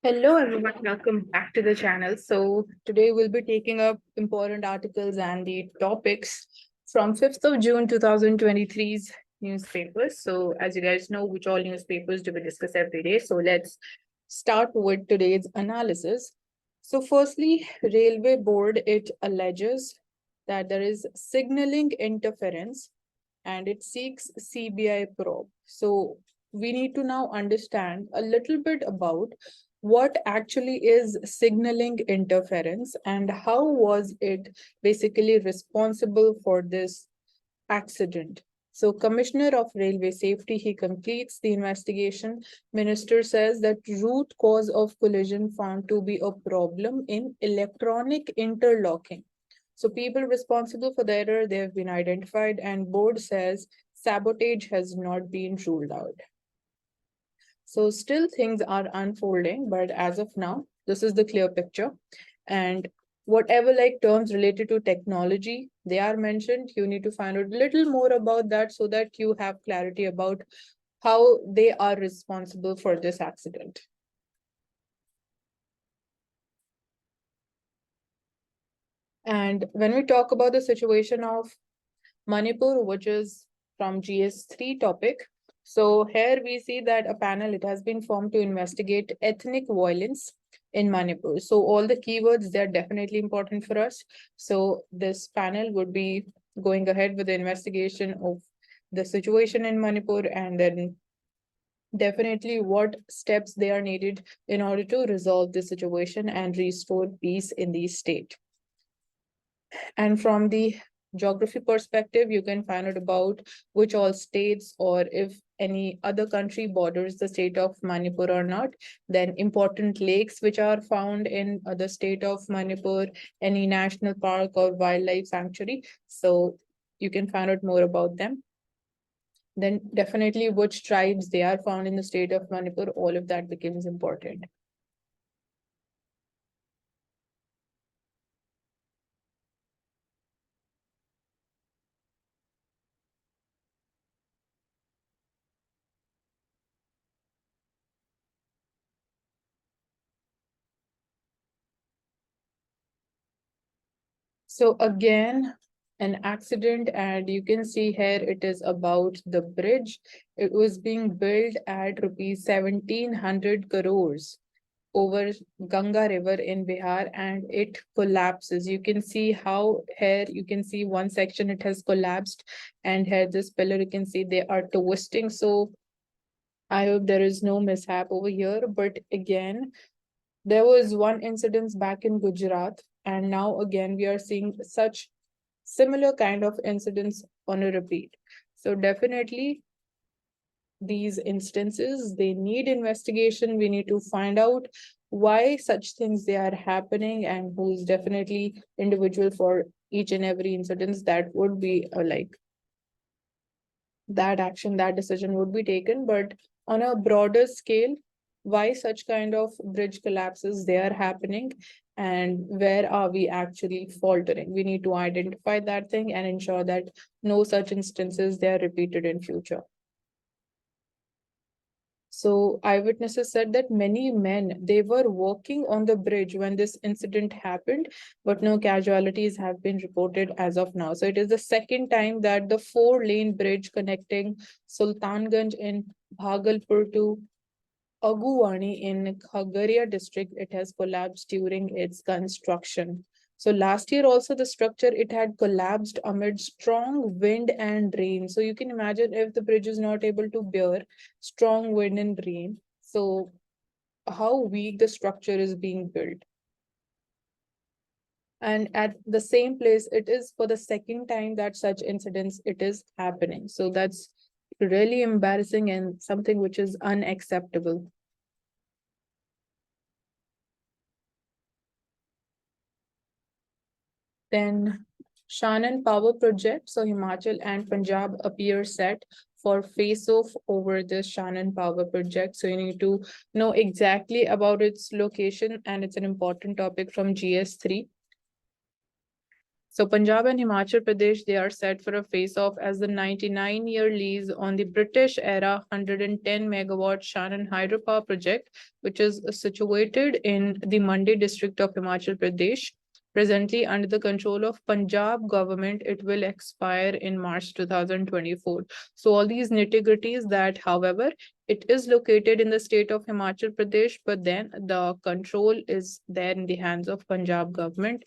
Hello everyone, welcome back to the channel. So today we'll be taking up important articles and the topics from 5th of June 2023's newspapers. So as you guys know, which all newspapers do we discuss every day. So let's start with today's analysis. So firstly, Railway Board, it alleges that there is signaling interference and it seeks CBI probe. So we need to now understand a little bit about what actually is signaling interference and how was it basically responsible for this accident. So Commissioner of Railway Safety, he completes the investigation. Minister says that root cause of collision found to be a problem in electronic interlocking. So people responsible for the error, they have been identified, and board says sabotage has not been ruled out. So still things are unfolding, but as of now, this is the clear picture. And whatever like terms related to technology, they are mentioned, you need to find out a little more about that so that you have clarity about how they are responsible for this accident. And when we talk about the situation of Manipur, which is from GS3 topic. So here we see that a panel, it has been formed to investigate ethnic violence in Manipur. So all the keywords, they're definitely important for us. So this panel would be going ahead with the investigation of the situation in Manipur and then definitely what steps they are needed in order to resolve the situation and restore peace in the state. And from the geography perspective, you can find out about which all states or if any other country borders the state of Manipur or not, then important lakes which are found in the state of Manipur, any national park or wildlife sanctuary. So you can find out more about them. Then definitely which tribes they are found in the state of Manipur, all of that becomes important. So again, an accident, and you can see here it is about the bridge. It was being built at rupees 1700 crores over Ganga River in Bihar and it collapses. You can see how here you can see one section it has collapsed and here this pillar you can see they are twisting. So I hope there is no mishap over here. But again, there was one incident back in Gujarat, and now again we are seeing such similar kind of incidents on a repeat. So definitely these instances, they need investigation. We need to find out why such things they are happening and who's definitely individual for each and every incident that would be like that action, that decision would be taken. But on a broader scale, why such kind of bridge collapses they are happening and where are we actually faltering? We need to identify that thing and ensure that no such instances they are repeated in future. So eyewitnesses said that many men, they were walking on the bridge when this incident happened, but no casualties have been reported as of now. So it is the second time that the four-lane bridge connecting Sultanganj in Bhagalpur to Aguwani in Khagaria district, it has collapsed during its construction. So last year also the structure, it had collapsed amid strong wind and rain. So you can imagine if the bridge is not able to bear strong wind and rain. So how weak the structure is being built. And at the same place, it is for the second time that such incidents it is happening. So that's really embarrassing and something which is unacceptable. Then Shannon Power Project. So Himachal and Punjab appear set for face-off over the Shannon Power Project. So you need to know exactly about its location and it's an important topic from GS3. So Punjab and Himachal Pradesh, they are set for a face-off as the 99-year lease on the British-era 110 megawatt Shannon hydropower project, which is situated in the Mandi district of Himachal Pradesh. Presently under the control of Punjab government, it will expire in March 2024. So all these nitty-gritties that, however, it is located in the state of Himachal Pradesh, but then the control is there in the hands of Punjab government.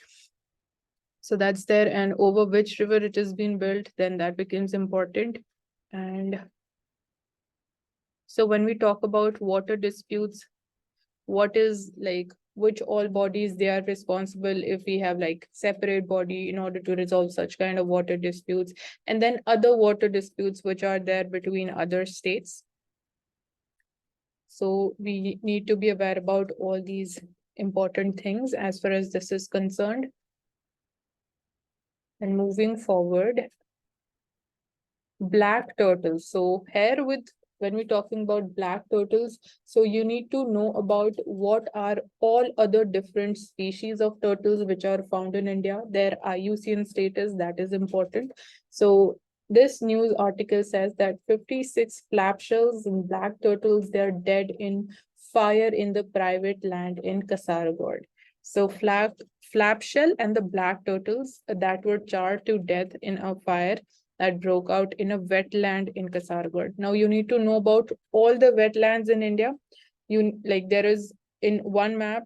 So that's there, and over which river it has been built, then that becomes important. And so when we talk about water disputes, what is like which all bodies they are responsible if we have like separate body in order to resolve such kind of water disputes, and then other water disputes which are there between other states. So we need to be aware about all these important things as far as this is concerned. And moving forward, black turtles. So here with when we're talking about black turtles, so you need to know about what are all other different species of turtles which are found in India, their IUCN status, that is important. So this news article says that 56 flapshells and black turtles, they're dead in fire in the private land in Kasaragod. So flapshell and the black turtles that were charred to death in a fire that broke out in a wetland in Kasaragod. Now you need to know about all the wetlands in India. You like there is in one map,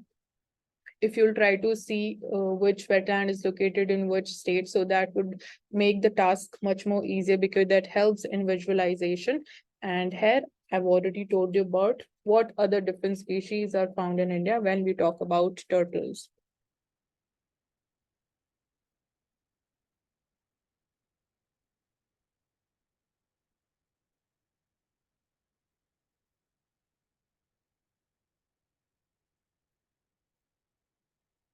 if you'll try to see which wetland is located in which state, so that would make the task much more easier because that helps in visualization. And here I've already told you about what other different species are found in India when we talk about turtles.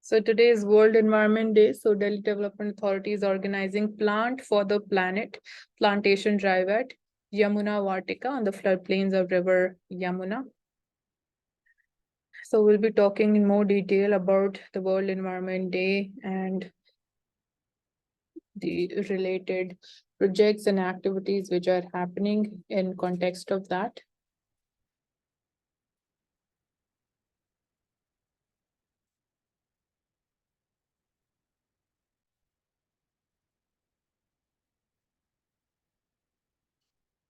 So today is World Environment Day. So Delhi Development Authority is organizing Plant for the Planet plantation drive at Yamuna Vatika on the floodplains of River Yamuna. So we'll be talking in more detail about the World Environment Day and the related projects and activities which are happening in context of that.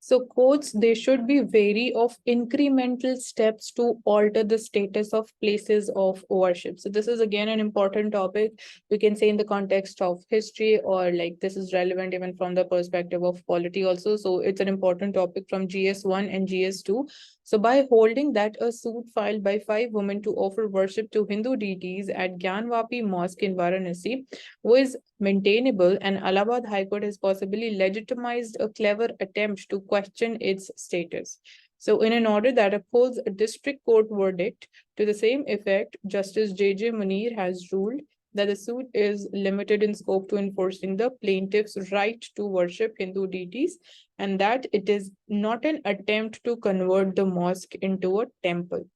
So courts, they should be wary of incremental steps to alter the status of places of worship. So this is again an important topic. We can say in the context of history, or like this is relevant even from the perspective of polity also. So it's an important topic from GS1 and GS2. So by holding that a suit filed by 5 women to offer worship to Hindu deities at Gyanvapi Mosque in Varanasi was maintainable, and Allahabad High Court has possibly legitimized a clever attempt to question its status. So in an order that upholds a district court verdict to the same effect, Justice J.J. Munir has ruled that the suit is limited in scope to enforcing the plaintiff's right to worship Hindu deities, and that it is not an attempt to convert the mosque into a temple.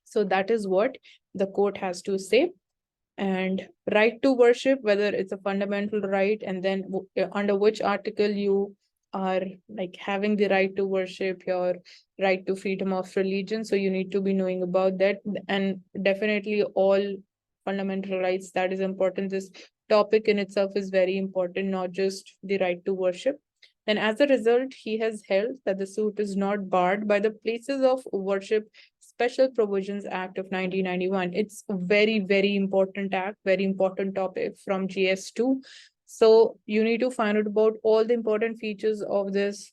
So that is what the court has to say. And right to worship, whether it's a fundamental right, and then under which article you are like having the right to worship, your right to freedom of religion. So you need to be knowing about that, and definitely all fundamental rights, that is important. This topic in itself is very important, not just the right to worship. And as a result, he has held that the suit is not barred by the Places of Worship Special Provisions Act of 1991. It's a very, very important act, very important topic from GS2. So you need to find out about all the important features of this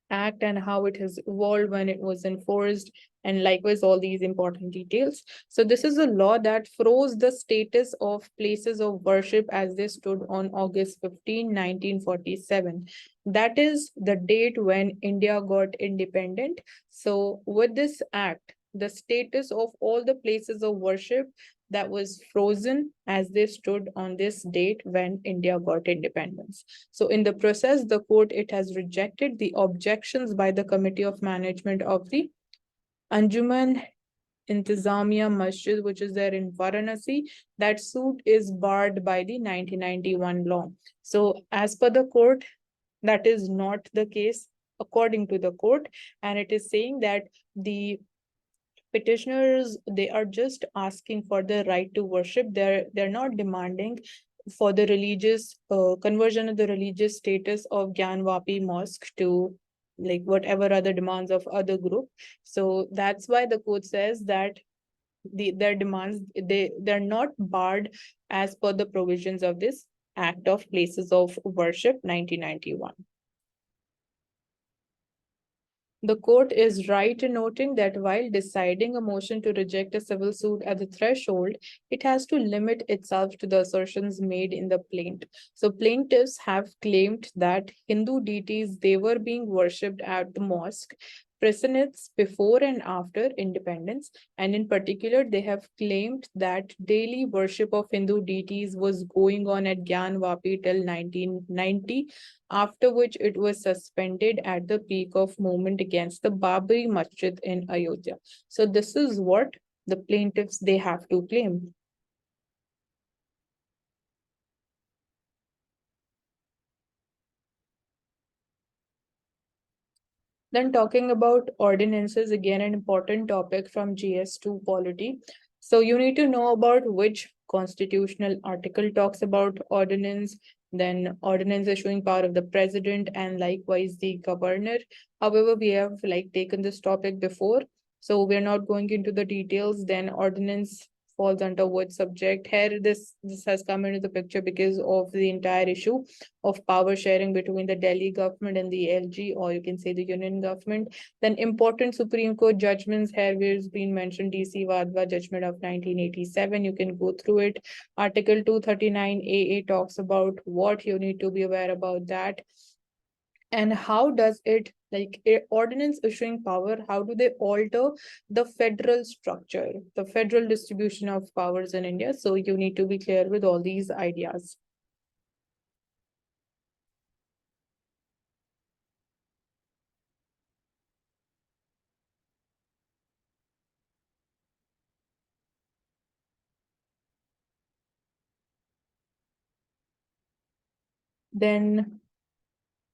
act and how it has evolved when it was enforced, and likewise all these important details. So this is a law that froze the status of places of worship as they stood on August 15, 1947. That is the date when India got independent. So with this act, the status of all the places of worship that was frozen as they stood on this date when India got independence. So in the process, the court, it has rejected the objections by the Committee of Management of the Anjuman Intizamiya Masjid, which is there in Varanasi, that suit is barred by the 1991 law. So as per the court, that is not the case according to the court, and it is saying that the petitioners, they are just asking for the right to worship. They're not demanding for the religious conversion of the religious status of Gyanvapi mosque to like whatever other demands of other group. So that's why the court says that their demands, they're not barred as per the provisions of this Act of Places of Worship 1991. The court is right in noting that while deciding a motion to reject a civil suit at the threshold, it has to limit itself to the assertions made in the plaint. So plaintiffs have claimed that Hindu deities, they were being worshipped at the mosque precedents before and after independence, and in particular they have claimed that daily worship of Hindu deities was going on at Gyanvapi till 1990, after which it was suspended at the peak of movement against the Babri Masjid in Ayodhya. So this is what the plaintiffs, they have to claim. Then talking about ordinances, again an important topic from GS2 polity. So you need to know about which constitutional article talks about ordinance, then ordinance issuing power of the president and likewise the governor. However, we have like taken this topic before, so we're not going into the details. Then ordinance falls under what subject? Here, this has come into the picture because of the entire issue of power sharing between the Delhi government and the LG, or you can say the union government. Then important Supreme Court judgments here, where's been mentioned DC Vadva judgment of 1987. You can go through it. Article 239 AA talks about what you need to be aware about that. And how does it, like ordinance issuing power, how do they alter the federal structure, the federal distribution of powers in India? So you need to be clear with all these ideas. Then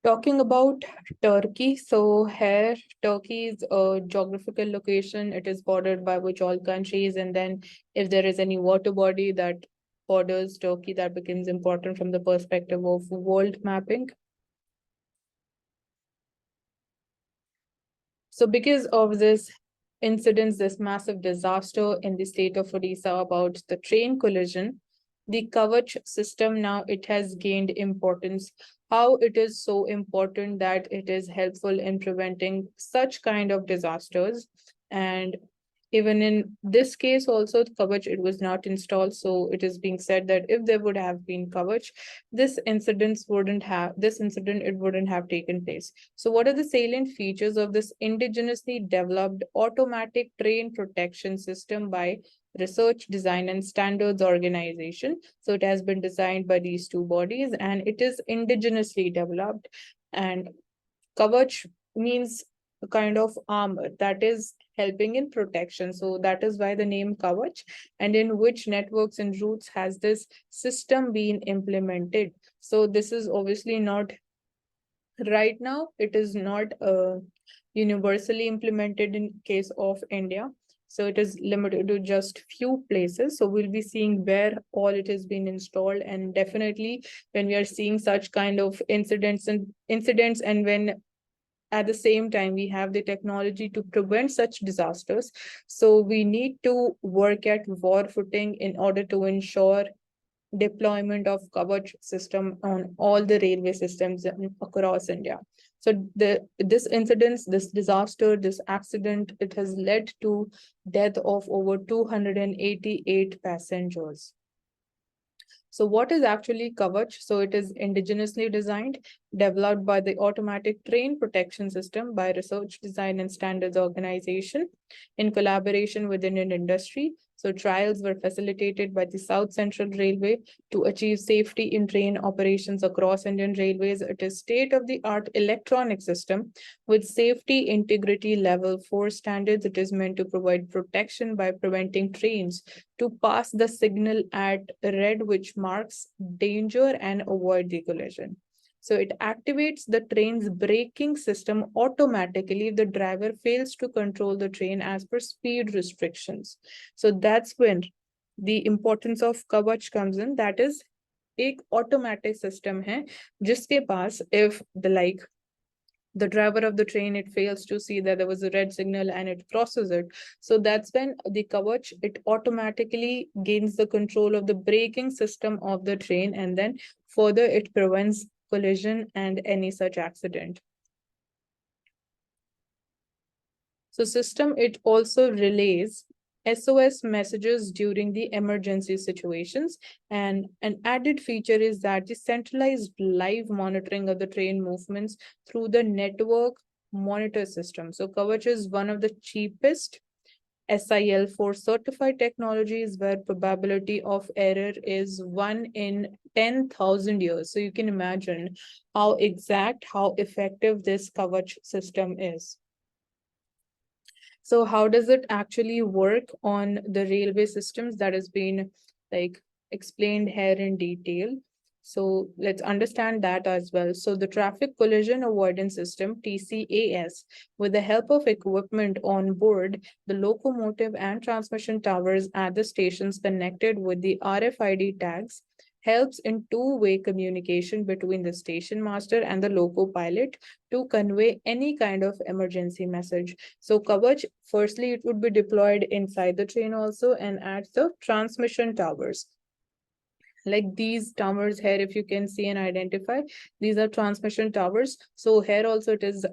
talking about Turkey, so here Turkey is a geographical location. It is bordered by which all countries, and then if there is any water body that borders Turkey, that becomes important from the perspective of world mapping. So because of this incident, this massive disaster in the state of Odisha about the train collision, the Kavach system now, it has gained importance. How it is so important that it is helpful in preventing such kind of disasters. And even in this case also, Kavach, it was not installed. So it is being said that if there would have been Kavach, this incident, it wouldn't have taken place. So what are the salient features of this indigenously developed automatic train protection system by Research, Design and Standards Organization? So it has been designed by these two bodies and it is indigenously developed. And Kavach means a kind of armor that is helping in protection. So that is why the name Kavach. And in which networks and routes has this system been implemented? So this is obviously not right now. It is not universally implemented in case of India. So it is limited to just few places. So we'll be seeing where all it has been installed. And definitely when we are seeing such kind of incidents and when at the same time we have the technology to prevent such disasters, so we need to work at war footing in order to ensure deployment of Kavach system on all the railway systems across India. So this incident, this disaster, this accident, it has led to death of over 288 passengers. So what is actually Kavach? So it is indigenously designed, developed by the Automatic Train Protection System by Research, Design and Standards Organization in collaboration with Indian industry. So So trials were facilitated by the South Central Railway to achieve safety in train operations across Indian Railways. It is state-of-the-art electronic system with safety integrity level 4 standards. It is meant to provide protection by preventing trains to pass the signal at red, which marks danger, and avoid the collision. So it activates the train's braking system automatically if the driver fails to control the train as per speed restrictions. So that's when the importance of Kavach comes in. That is एक automatic system है जिसके पास if the driver of the train, it fails to see that there was a red signal and it crosses it. So that's when the Kavach, it automatically gains the control of the braking system of the train, and then further it prevents collision and any such accident. So system, it also relays SOS messages during the emergency situations. And an added feature is that the centralized live monitoring of the train movements through the network monitor system. So Kavach is one of the cheapest SIL for certified technologies where probability of error is 1 in 10,000 years. So you can imagine how exact, how effective this Kavach system is. So how does it actually work on the railway systems? That has been explained here in detail. So let's understand that as well. So the traffic collision avoidance system, TCAS, with the help of equipment on board the locomotive and transmission towers at the stations connected with the RFID tags, helps in two-way communication between the station master and the loco pilot to convey any kind of emergency message. So Kavach, firstly, it would be deployed inside the train also and at the transmission towers. Like these towers here, if you can see and identify, these are transmission towers. So here also it is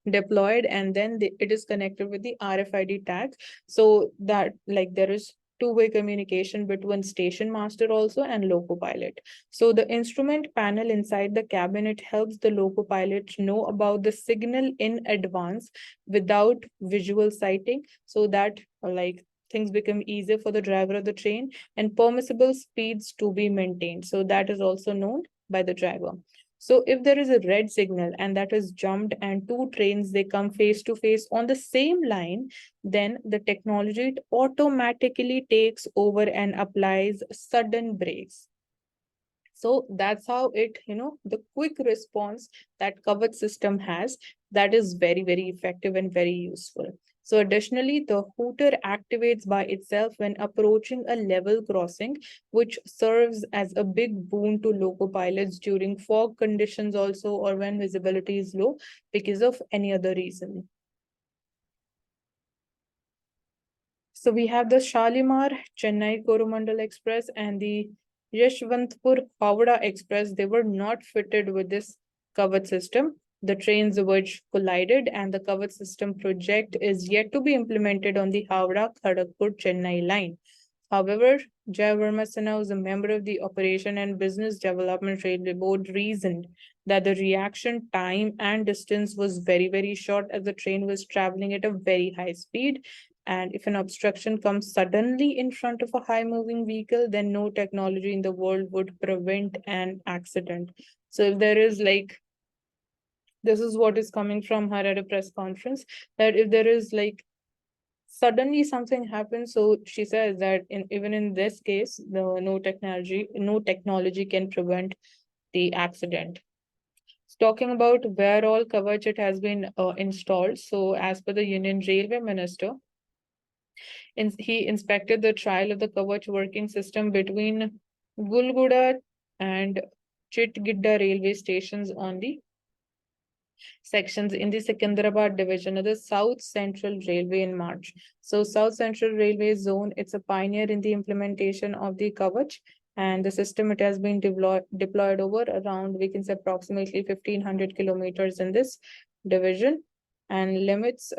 deployed, and then it is connected with the RFID tag. So that there is two-way communication between station master also and loco pilot. So the instrument panel inside the cabin, it helps the loco pilot know about the signal in advance without visual sighting, so that things become easier for the driver of the train, and permissible speeds to be maintained. So that is also known by the driver. So if there is a red signal and that is jumped and two trains, they come face to face on the same line, then the technology, it automatically takes over and applies sudden brakes. So that's how it, the quick response that Kavach system has, that is very, very effective and very useful. So additionally, the hooter activates by itself when approaching a level crossing, which serves as a big boon to loco pilots during fog conditions also, or when visibility is low because of any other reason. So we have the Shalimar Chennai Coromandel Express and the Yeshwantpur Howrah Express. They were not fitted with this Kavach system. The trains which collided, and the Kavach system project is yet to be implemented on the Howrah Kharagpur Chennai line. However, Jai Verma Sinha, was a member of the Operation and Business Development Railway Board, reasoned that the reaction time and distance was very, very short as the train was traveling at a very high speed. And if an obstruction comes suddenly in front of a high moving vehicle, then no technology in the world would prevent an accident. So if there is this is what is coming from her at a press conference, that if there is suddenly something happens, so she says that even in this case, the no technology can prevent the accident. Talking about where all Kavach it has been installed. So as per the Union Railway Minister, he inspected the trial of the Kavach working system between Gulguda and Chitgidda railway stations on the sections in the Secunderabad division of the South Central Railway in March. So South Central Railway Zone, it's a pioneer in the implementation of the Kavach, and the system, it has been deployed over around, we can say approximately 1,500 kilometers in this division, and limits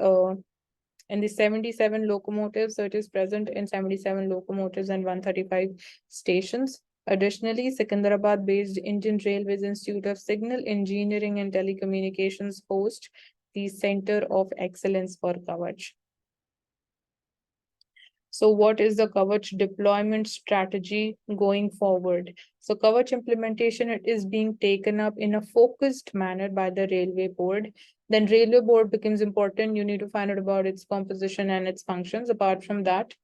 in the 77 locomotives. So it is present in 77 locomotives and 135 stations. Additionally, Secunderabad-based Indian Railways Institute of Signal Engineering and Telecommunications host the Center of Excellence for Kavach. So what is the Kavach deployment strategy going forward? So Kavach implementation is being taken up in a focused manner by the Railway Board. Then Railway Board becomes important. You need to find out about its composition and its functions. Apart from that,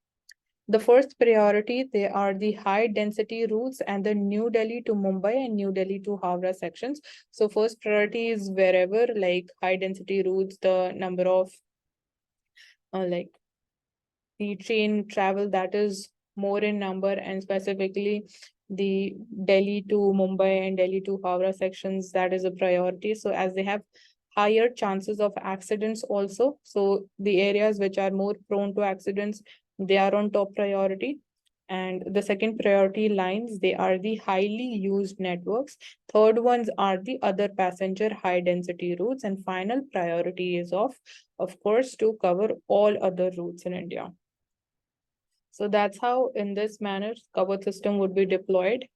the first priority, they are the high density routes and the New Delhi to Mumbai and New Delhi to Howrah sections. So first priority is wherever like high density routes, the number of like the train travel that is more in number, and specifically the Delhi to Mumbai and Delhi to Howrah sections, that is a priority. So as they have higher chances of accidents also, so the areas which are more prone to accidents, they are on top priority. And the second priority lines, they are the highly used networks. Third ones are the other passenger high density routes. And final priority is of course, to cover all other routes in India. So that's how, in this manner, cover system would be deployed.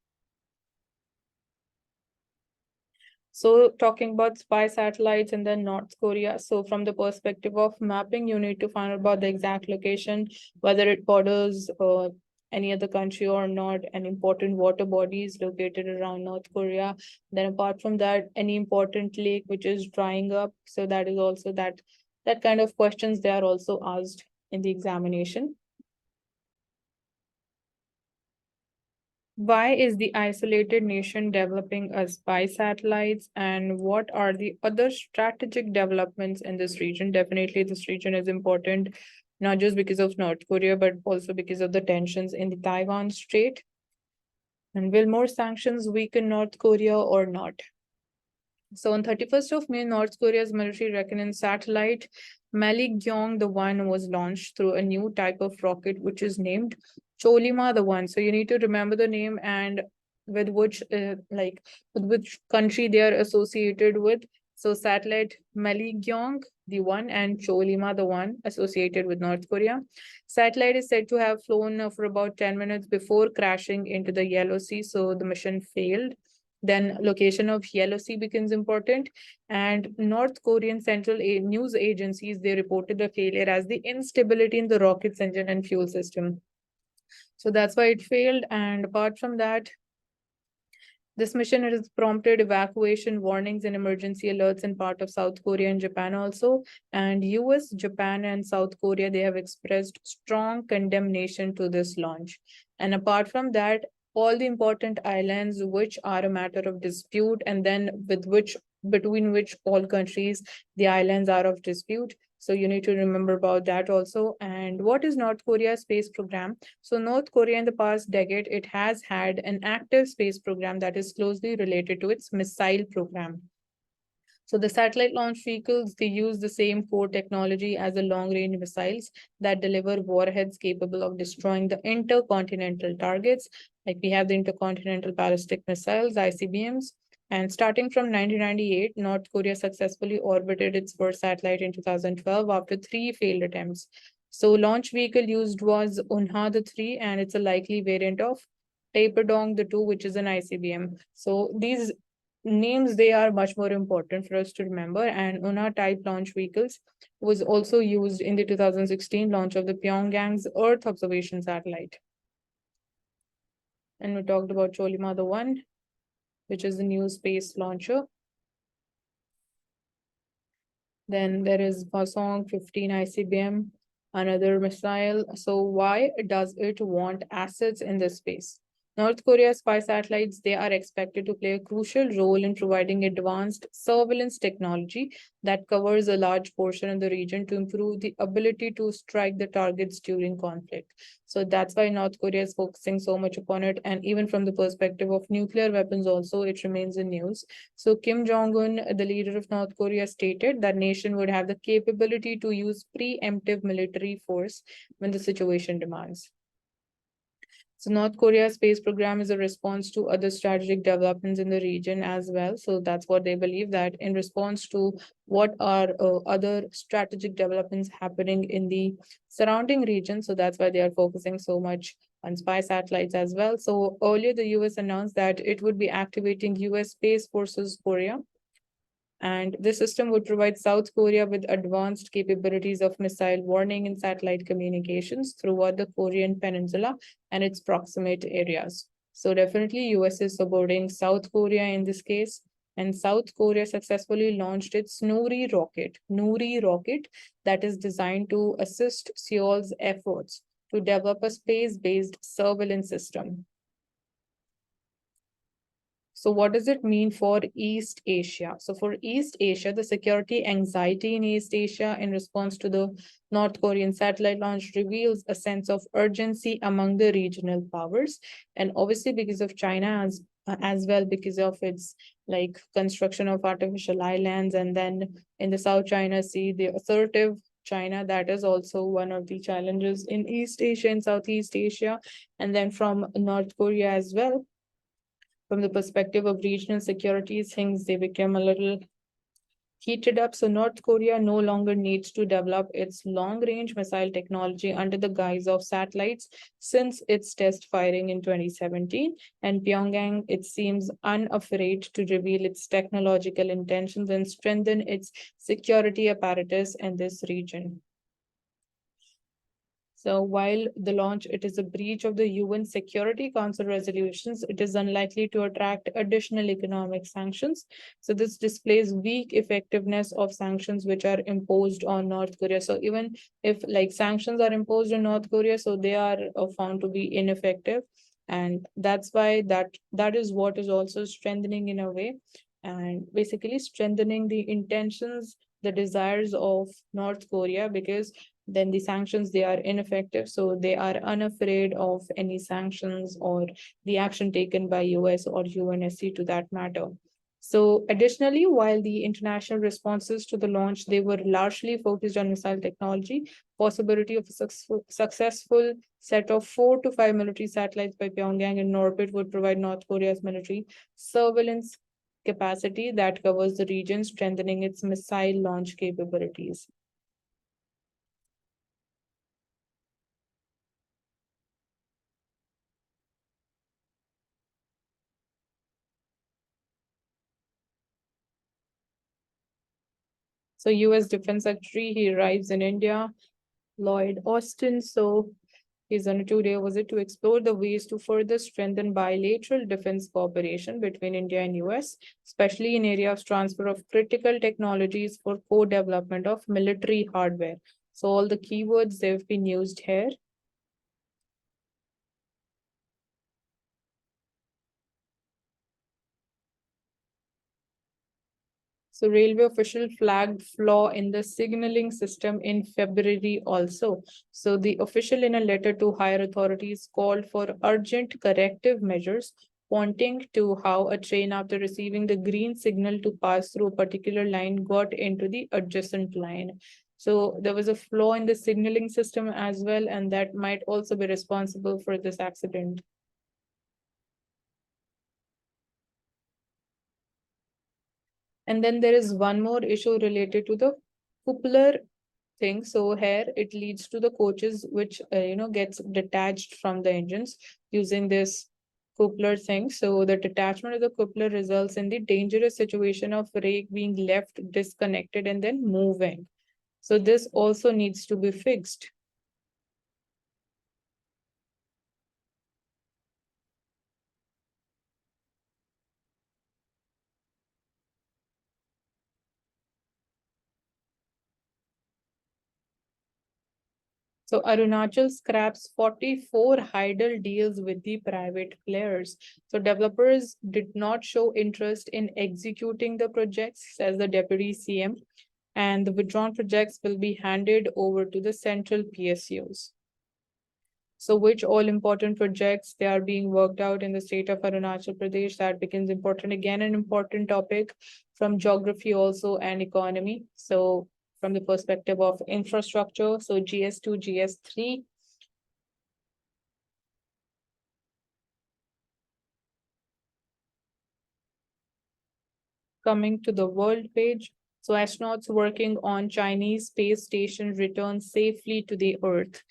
So talking about spy satellites and then North Korea. So from the perspective of mapping, you need to find out about the exact location, whether it borders any other country or not, and important water bodies located around North Korea. Then apart from that, any important lake which is drying up. So that is also that kind of questions they are also asked in the examination. Why is the isolated nation developing a spy satellites, and what are the other strategic developments in this region? Definitely, this region is important, not just because of North Korea, but also because of the tensions in the Taiwan Strait. And will more sanctions weaken North Korea or not? So on 31st of May, North Korea's military reconnaissance satellite Malligyeong the One was launched through a new type of rocket, which is named Cholima the One. So you need to remember the name and with which with which country they are associated with. So satellite Malligyeong the One and Cholima the One associated with North Korea. Satellite is said to have flown for about 10 minutes before crashing into the Yellow Sea. So the mission failed. Then location of Yellow Sea becomes important. And North Korean central news agencies, they reported the failure as the instability in the rocket's engine and fuel system. So that's why it failed. And apart from that, this mission has prompted evacuation warnings and emergency alerts in part of South Korea and Japan also. And US, Japan, and South Korea, they have expressed strong condemnation to this launch. And apart from that, all the important islands which are a matter of dispute, and then between which all countries the islands are of dispute. So you need to remember about that also. And what is North Korea's space program? So North Korea in the past decade, it has had an active space program that is closely related to its missile program. So the satellite launch vehicles, they use the same core technology as the long-range missiles that deliver warheads capable of destroying the intercontinental targets. Like we have the intercontinental ballistic missiles, ICBMs. And starting from 1998, North Korea successfully orbited its first satellite in 2012 after 3 failed attempts. So launch vehicle used was Unha the 3, and it's a likely variant of Taperdong the 2, which is an ICBM. So these names, they are much more important for us to remember. And Una type launch vehicles was also used in the 2016 launch of the Pyongyang's Earth observation satellite. And we talked about Cholima the One, which is the new space launcher. Then there is Hwasong 15 ICBM, another missile. So why does it want assets in this space? North Korea's spy satellites, they are expected to play a crucial role in providing advanced surveillance technology that covers a large portion of the region to improve the ability to strike the targets during conflict. So that's why North Korea is focusing so much upon it. And even from the perspective of nuclear weapons also, it remains in news. So Kim Jong-un, the leader of North Korea, stated that nation would have the capability to use preemptive military force when the situation demands. So North Korea's space program is a response to other strategic developments in the region as well. So that's what they believe, that in response to what are other strategic developments happening in the surrounding region. So that's why they are focusing so much on spy satellites as well. So earlier, the US announced that it would be activating US Space Forces Korea And this system would provide South Korea with advanced capabilities of missile warning and satellite communications throughout the Korean peninsula and its proximate areas. So definitely US is supporting South Korea in this case. And South Korea successfully launched its Nuri rocket that is designed to assist Seoul's efforts to develop a space-based surveillance system. So what does it mean for East Asia? So for East Asia, the security anxiety in East Asia in response to the North Korean satellite launch reveals a sense of urgency among the regional powers. And obviously because of China as well, because of its like construction of artificial islands, and then in the South China Sea, the assertive China, that is also one of the challenges in East Asia and Southeast Asia, and then from North Korea as well. From the perspective of regional security, things they became a little heated up. So North Korea no longer needs to develop its long-range missile technology under the guise of satellites since its test firing in 2017. And Pyongyang, it seems unafraid to reveal its technological intentions and strengthen its security apparatus in this region. So while the launch, it is a breach of the UN Security Council resolutions, it is unlikely to attract additional economic sanctions. So this displays weak effectiveness of sanctions which are imposed on North Korea. So even if like sanctions are imposed on North Korea, so they are found to be ineffective. And that's why that is what is also strengthening in a way, and basically strengthening the intentions, the desires of North Korea, because then the sanctions, they are ineffective, so they are unafraid of any sanctions or the action taken by US or UNSC to that matter. So additionally, while the international responses to the launch, they were largely focused on missile technology, possibility of a successful set of 4 to 5 military satellites by Pyongyang in orbit would provide North Korea's military surveillance capacity that covers the region, strengthening its missile launch capabilities. So US Defense Secretary, he arrives in India, Lloyd Austin. So he's on a 2-day visit to explore the ways to further strengthen bilateral defense cooperation between India and US, especially in areas of transfer of critical technologies for co-development of military hardware. So all the keywords they've been used here. So railway official flagged flaw in the signaling system in February also. So the official in a letter to higher authorities called for urgent corrective measures, pointing to how a train after receiving the green signal to pass through a particular line got into the adjacent line. So there was a flaw in the signaling system as well, and that might also be responsible for this accident. And then there is one more issue related to the coupler thing. So here it leads to the coaches which gets detached from the engines using this coupler thing. So the detachment of the coupler results in the dangerous situation of rake being left disconnected and then moving. So this also needs to be fixed. So Arunachal scraps 44 idle deals with the private players. So developers did not show interest in executing the projects, says the deputy CM, and the withdrawn projects will be handed over to the central PSUs. So which all important projects they are being worked out in the state of Arunachal Pradesh, that becomes important, again an important topic from geography also and economy. So from the perspective of infrastructure, so GS2, GS3. Coming to the world page, so astronauts working on Chinese space station return safely to the Earth.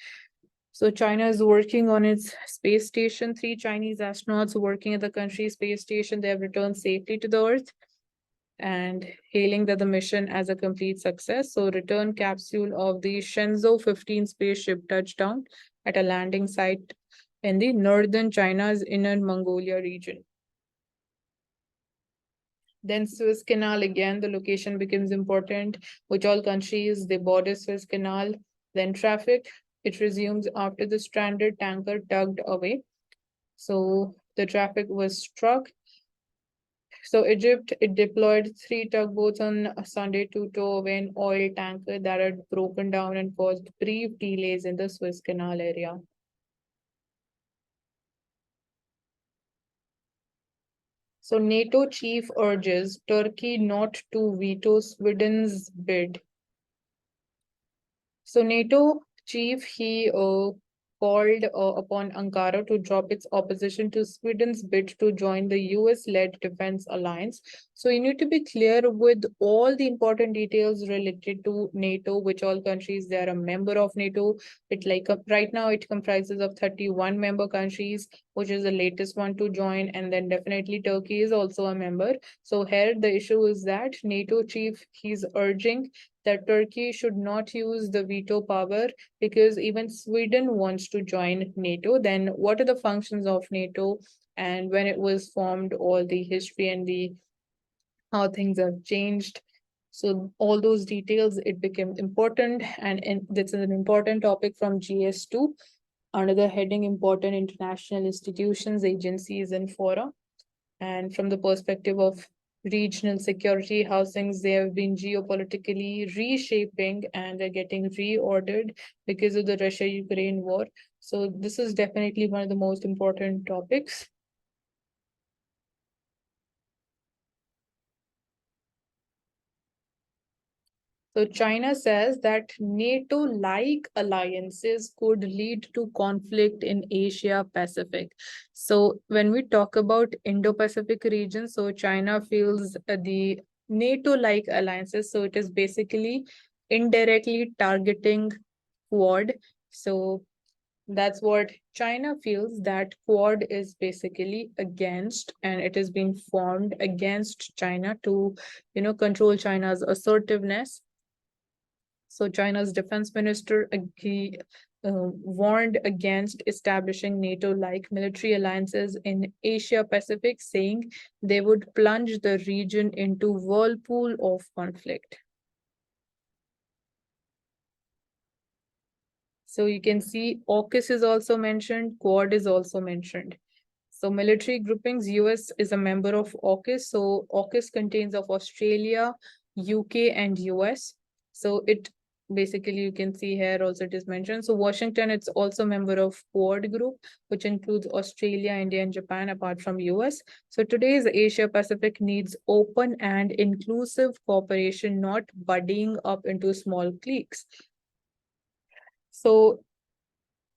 So China is working on its space station. 3 Chinese astronauts working at the country's space station, they have returned safely to the Earth. and hailing that the mission as a complete success. So return capsule of the Shenzhou 15 spaceship touched down at a landing site in the northern China's Inner Mongolia region. Then Suez Canal, again, the location becomes important, which all countries, they board Suez Canal. Then traffic, it resumes after the stranded tanker tugged away. So the traffic was struck. So Egypt, it deployed 3 tugboats on Sunday to tow away an oil tanker that had broken down and caused brief delays in the Suez Canal area. So NATO chief urges Turkey not to veto Sweden's bid. So NATO chief, he called upon Ankara to drop its opposition to Sweden's bid to join the US-led defense alliance. So you need to be clear with all the important details related to NATO, which all countries they are a member of NATO. It like right now it comprises of 31 member countries, which is the latest one to join, and then definitely Turkey is also a member. So here the issue is that NATO chief, he's urging that Turkey should not use the veto power because even Sweden wants to join NATO. Then what are the functions of NATO and when it was formed, all the history and the how things have changed. So all those details, it became important, and this is an important topic from GS2 under the heading important international institutions, agencies, and fora. And from the perspective of regional security, how things they have been geopolitically reshaping and they're getting reordered because of the Russia-Ukraine war. So this is definitely one of the most important topics. So China says that NATO-like alliances could lead to conflict in Asia Pacific. So when we talk about Indo-Pacific region, so China feels the NATO-like alliances. So it is basically indirectly targeting Quad. So that's what China feels, that Quad is basically against, and it has been formed against China to, control China's assertiveness. So China's defense minister he warned against establishing NATO-like military alliances in Asia Pacific, saying they would plunge the region into whirlpool of conflict. So you can see AUKUS is also mentioned, Quad is also mentioned. So military groupings, US is a member of AUKUS. So AUKUS contains of Australia, UK, and US. So it basically you can see here also it is mentioned. So Washington, it's also a member of Quad group, which includes Australia, India, and Japan apart from US. So today's Asia Pacific needs open and inclusive cooperation, not buddying up into small cliques. So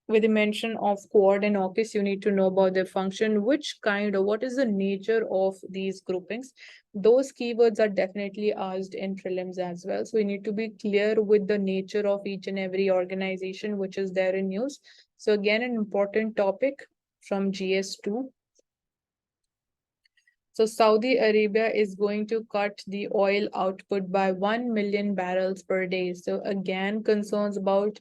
with the mention of Quad and AUKUS, you need to know about their function, which kind or what is the nature of these groupings. Those keywords are definitely asked in prelims as well. So you need to be clear with the nature of each and every organization which is there in use. So again, an important topic from GS2. So Saudi Arabia is going to cut the oil output by 1 million barrels per day. So again, concerns about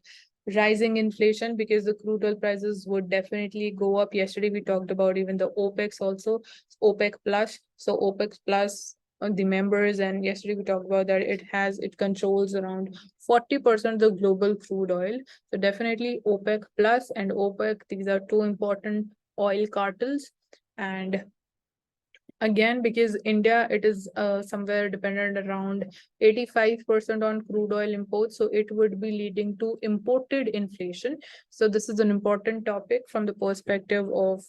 rising inflation because the crude oil prices would definitely go up. Yesterday, we talked about even the OPEC also, OPEC plus. So OPEC plus the members, and yesterday we talked about that it controls around 40% of the global crude oil. So definitely OPEC plus and OPEC, these are two important oil cartels. And again, because India, it is somewhere dependent around 85% on crude oil imports, so it would be leading to imported inflation. So this is an important topic from the perspective of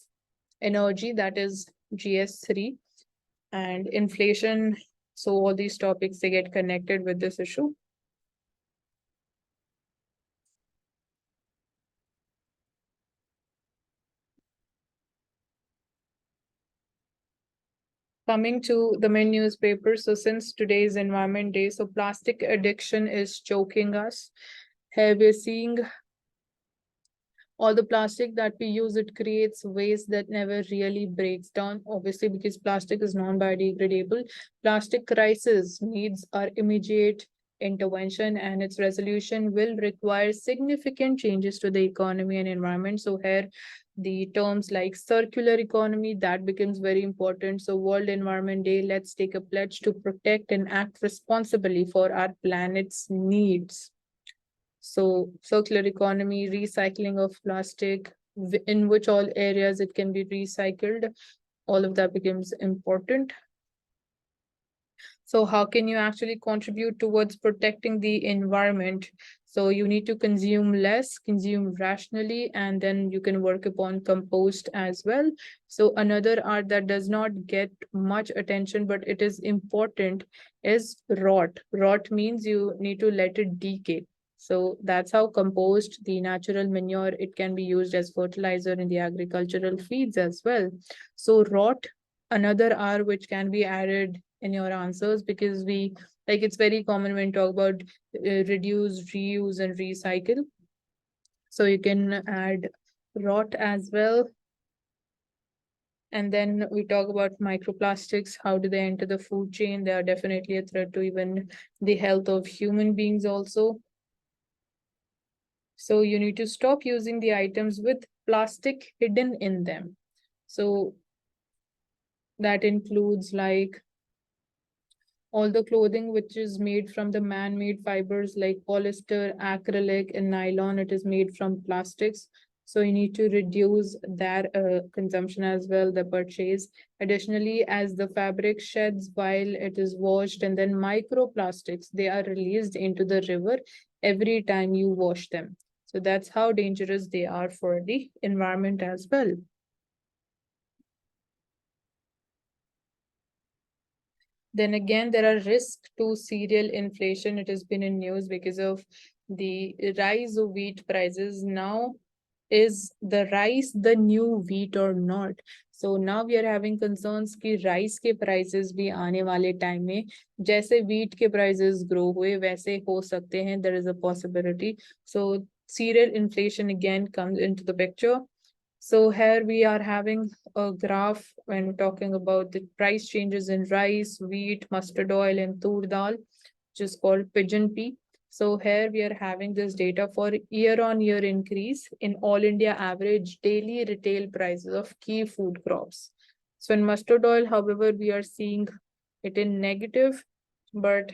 energy, that is GS3 and inflation. So all these topics, they get connected with this issue. Coming to the main newspaper, so since today's Environment Day, so plastic addiction is choking us. Here we're seeing All the plastic that we use, it creates waste that never really breaks down, obviously, because plastic is non-biodegradable. Plastic crisis needs our immediate intervention, and its resolution will require significant changes to the economy and environment. So here the terms like circular economy, that becomes very important. So World Environment Day, let's take a pledge to protect and act responsibly for our planet's needs. So circular economy, recycling of plastic, in which all areas it can be recycled, all of that becomes important. So how can you actually contribute towards protecting the environment? So you need to consume less, consume rationally, and then you can work upon compost as well. So another art that does not get much attention, but it is important, is rot. Rot means you need to let it decay. So that's how compost, the natural manure, it can be used as fertilizer in the agricultural feeds as well. So rot, another R which can be added in your answers, because we, like, it's very common when talk about reduce, reuse, and recycle. So you can add rot as well. And then we talk about microplastics. How do they enter the food chain? They are definitely a threat to even the health of human beings also. So you need to stop using the items with plastic hidden in them. So that includes like all the clothing which is made from the man-made fibers like polyester, acrylic, and nylon, it is made from plastics. So you need to reduce that consumption as well, the purchase. Additionally, as the fabric sheds while it is washed, and then microplastics, they are released into the river every time you wash them. So that's how dangerous they are for the environment as well. Then again, there are risks to cereal inflation. It has been in news because of the rise of wheat prices. Now, is the rice the new wheat or not? So now we are having concerns कि rice के prices भी आने वाले time में जैसे wheat के prices grow हुए वैसे हो सकते हैं. There is a possibility. So cereal inflation again comes into the picture. So here we are having a graph when talking about the price changes in rice, wheat, mustard oil, and tur dal, which is called pigeon pea. So here we are having this data for year-on-year increase in all India average daily retail prices of key food crops. So in mustard oil, however, we are seeing it in negative, but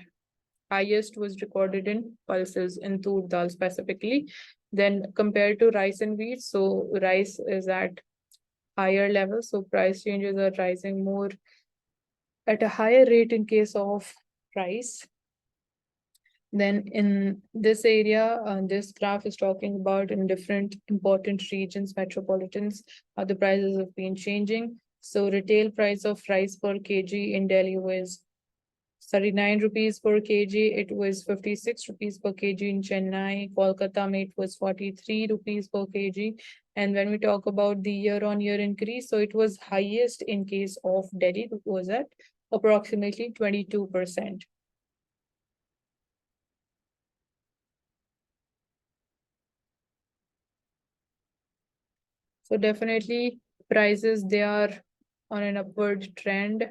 highest was recorded in pulses in tur dal specifically. Then compared to rice and wheat, so rice is at higher level, so price changes are rising more at a higher rate in case of rice. Then in this area, this graph is talking about in different important regions, metropolitans, how the prices have been changing. So retail price of rice per kg in Delhi was 39 rupees per kg. It was 56 rupees per kg in Chennai. Kolkata it was 43 rupees per kg. And when we talk about the year-on-year increase, so it was highest in case of Delhi, it was at approximately 22%. So definitely prices, they are on an upward trend.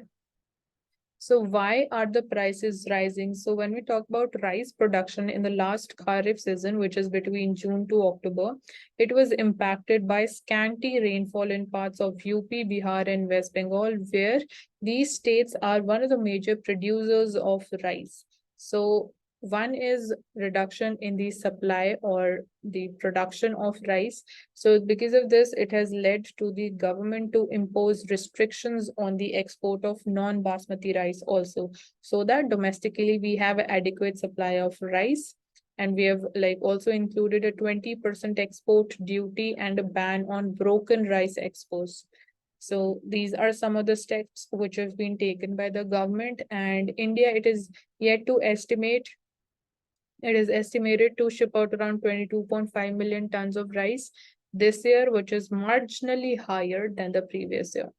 So why are the prices rising? So when we talk about rice production in the last Kharif season, which is between June to October, it was impacted by scanty rainfall in parts of UP, Bihar, and West Bengal, where these states are one of the major producers of rice. So one is reduction in the supply or the production of rice. So because of this, it has led to the government to impose restrictions on the export of non-basmati rice also, so that domestically we have adequate supply of rice. And we have like also included a 20% export duty and a ban on broken rice exports. So these are some of the steps which have been taken by the government, and India, it is yet to estimate, it is estimated to ship out around 22.5 million tons of rice this year, which is marginally higher than the previous year.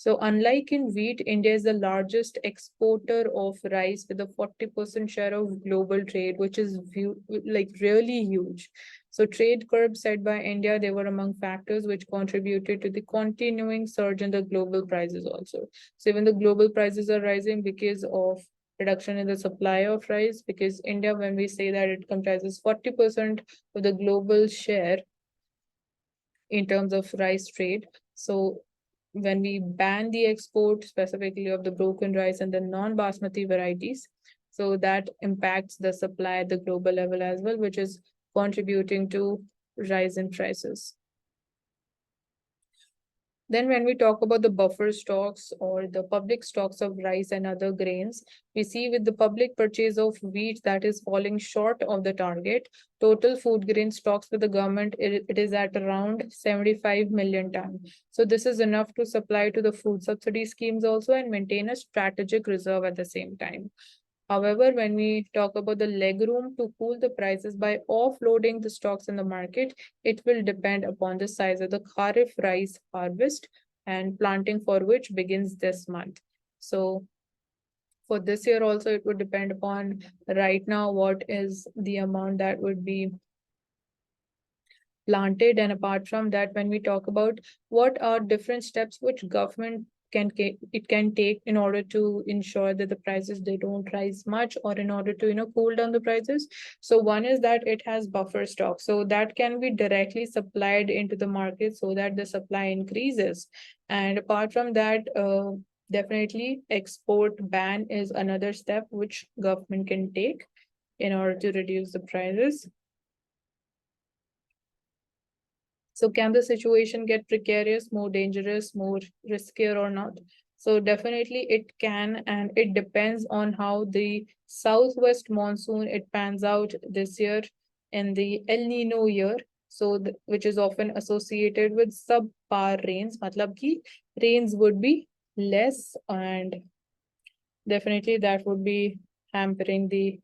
So unlike in wheat, India is the largest exporter of rice with a 40% share of global trade, which is like really huge. So trade curbs set by India, they were among factors which contributed to the continuing surge in the global prices also. So even the global prices are rising because of reduction in the supply of rice, because India, when we say that it comprises 40% of the global share in terms of rice trade. So when we ban the export specifically of the broken rice and the non-basmati varieties, so that impacts the supply at the global level as well, which is contributing to rise in prices. Then when we talk about the buffer stocks or the public stocks of rice and other grains, we see with the public purchase of wheat that is falling short of the target, total food grain stocks with the government, it is at around 75 million ton. So this is enough to supply to the food subsidy schemes also and maintain a strategic reserve at the same time. However, when we talk about the legroom to cool the prices by offloading the stocks in the market, it will depend upon the size of the Kharif rice harvest and planting for which begins this month. So for this year also, it would depend upon right now what is the amount that would be planted. And apart from that, when we talk about what are different steps which government can take in order to ensure that the prices they don't rise much, or in order to cool down the prices. So one is that it has buffer stock, so that can be directly supplied into the market so that the supply increases. And apart from that, definitely export ban is another step which government can take in order to reduce the prices. So can the situation get precarious, more dangerous, more riskier or not? So definitely it can, and it depends on how the southwest monsoon it pans out this year in the El Nino year. So which is often associated with subpar rains. Matlab ki rains would be less, and definitely that would be hampering the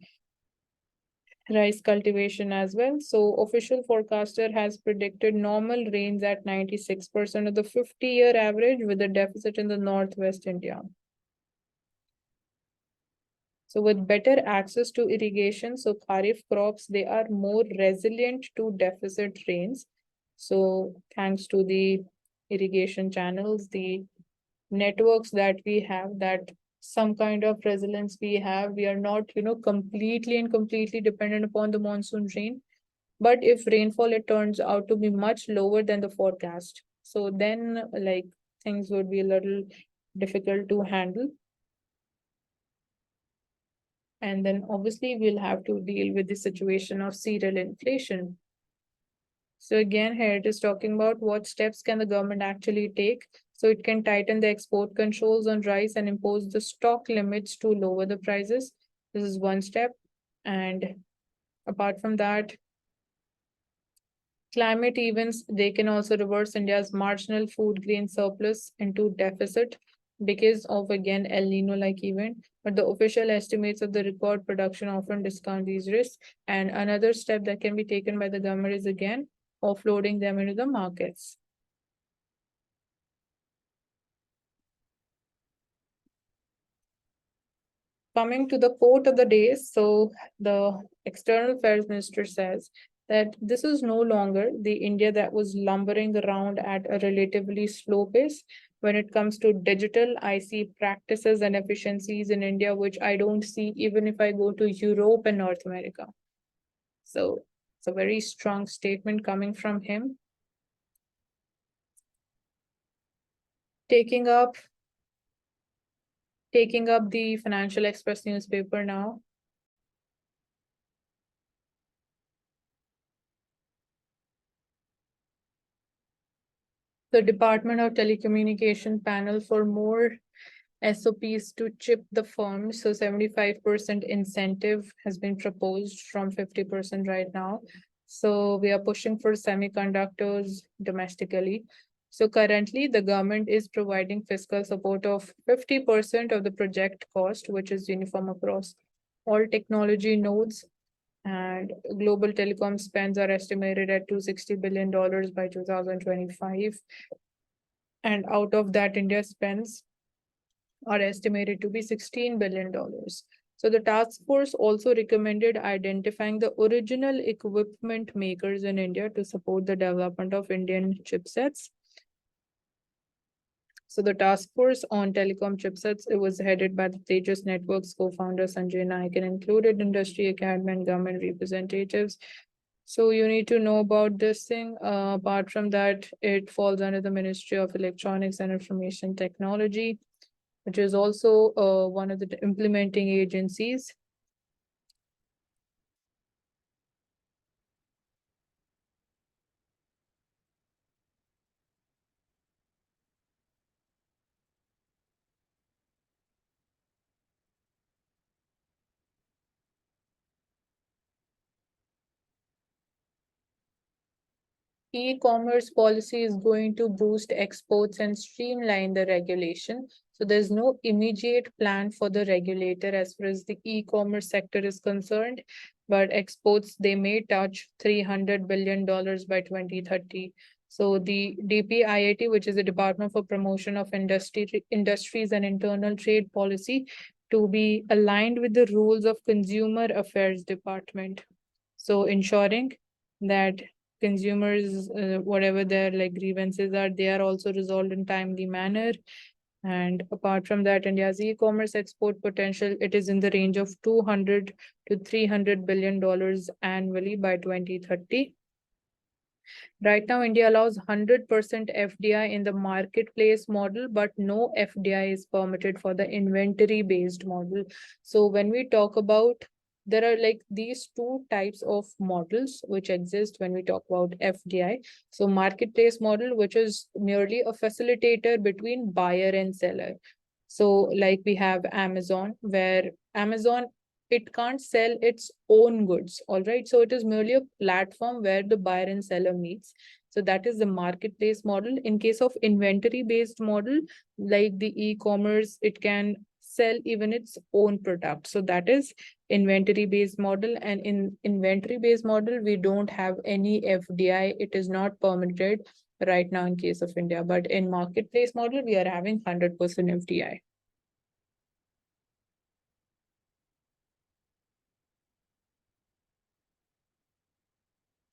rice cultivation as well. So official forecaster has predicted normal rains at 96% of the 50-year average with a deficit in the northwest India. So with better access to irrigation, so Kharif crops, they are more resilient to deficit rains. So thanks to the irrigation channels, the networks that we have, that some kind of resilience we have, we are not completely dependent upon the monsoon rain. But if rainfall it turns out to be much lower than the forecast, so then like things would be a little difficult to handle. And then obviously we'll have to deal with the situation of cereal inflation. So again, here it is talking about what steps can the government actually take. So it can tighten the export controls on rice and impose the stock limits to lower the prices. This is one step. And apart from that, climate events, they can also reverse India's marginal food grain surplus into deficit because of, again, El Nino-like event. But the official estimates of the record production often discount these risks. And another step that can be taken by the government is, again, offloading them into the markets. Coming to the quote of the day, so the External Affairs Minister says that this is no longer the India that was lumbering around at a relatively slow pace. When it comes to digital, I see practices and efficiencies in India, which I don't see even if I go to Europe and North America. So it's a very strong statement coming from him. Taking up the Financial Express newspaper now. The Department of Telecommunication panel for more SOPs to chip the firm. So 75% incentive has been proposed from 50% right now. So we are pushing for semiconductors domestically. So currently the government is providing fiscal support of 50% of the project cost, which is uniform across all technology nodes. And global telecom spends are estimated at $260 billion by 2025. and out of that, India spends are estimated to be $16 billion. So the task force also recommended identifying the original equipment makers in India to support the development of Indian chipsets. So the task force on telecom chipsets, it was headed by the Tejas Networks co-founder Sanjay Naik and included industry, academy, and government representatives. So you need to know about this thing. Apart from that, it falls under the Ministry of Electronics and Information Technology, which is also one of the implementing agencies. E-commerce policy is going to boost exports and streamline the regulation. So there's no immediate plan for the regulator as far as the e-commerce sector is concerned, but exports, they may touch $300 billion by 2030. So the DPIIT, which is the Department for Promotion of Industries and Internal Trade Policy, to be aligned with the rules of Consumer Affairs Department. So ensuring that consumers, whatever their like grievances are, they are also resolved in timely manner. And apart from that, India's e-commerce export potential, it is in the range of 200 to $300 billion annually by 2030. Right now, India allows 100% FDI in the marketplace model, but no FDI is permitted for the inventory based model. So when we talk about, there are like these two types of models which exist when we talk about FDI. So marketplace model, which is merely a facilitator between buyer and seller. So like we have Amazon, where Amazon, it can't sell its own goods. All right. So it is merely a platform where the buyer and seller meets. So that is the marketplace model. In case of inventory based model, like the e-commerce, it can sell even its own product. So that is inventory based model. And in inventory based model, we don't have any FDI. It is not permitted right now in case of India. But in marketplace model, we are having 100% FDI.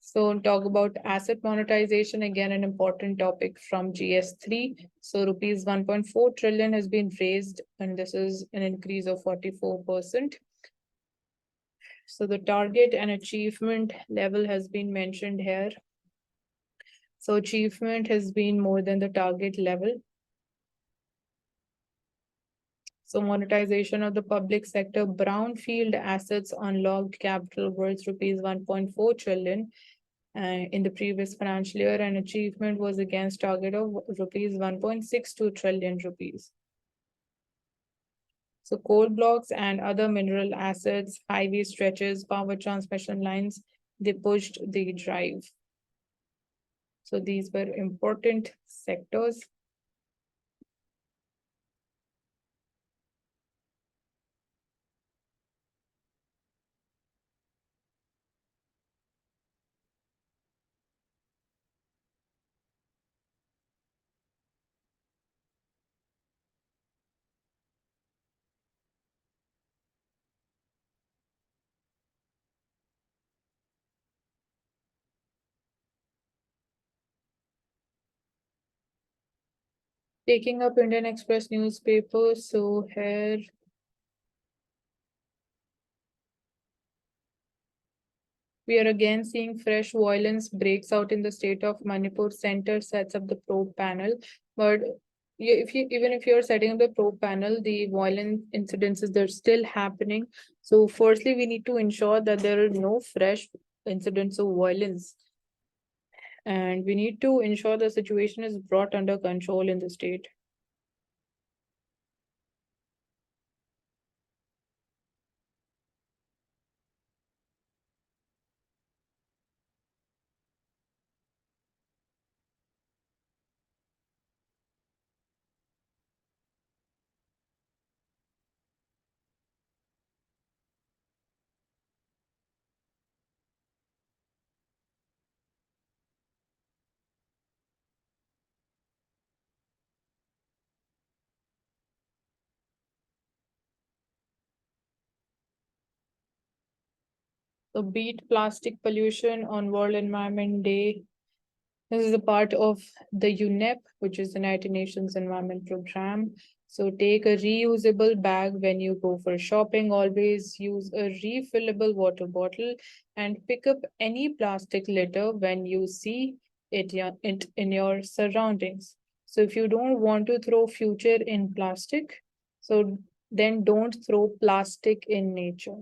So talk about asset monetization, again, an important topic from GS3. So rupees 1.4 trillion has been raised, and this is an increase of 44%. So the target and achievement level has been mentioned here. So achievement has been more than the target level. So monetization of the public sector brownfield assets unlocked capital worth rupees 1.4 trillion in the previous financial year, and achievement was against target of rupees 1.62 trillion rupees. So coal blocks and other mineral assets, highway stretches, power transmission lines, they pushed the drive. So these were important sectors. Taking up Indian Express newspaper. So here we are again seeing fresh violence breaks out in the state of Manipur. Center sets up the probe panel, but if you, even if you're setting up the probe panel, the violent incidences, they're still happening. So firstly, we need to ensure that there are no fresh incidents of violence, and we need to ensure the situation is brought under control in the state. So beat plastic pollution on World Environment Day. This is a part of the UNEP, which is the United Nations Environment Program. So take a reusable bag when you go for shopping. Always use a refillable water bottle and pick up any plastic litter when you see it in your surroundings. So if you don't want to throw future in plastic, so then don't throw plastic in nature.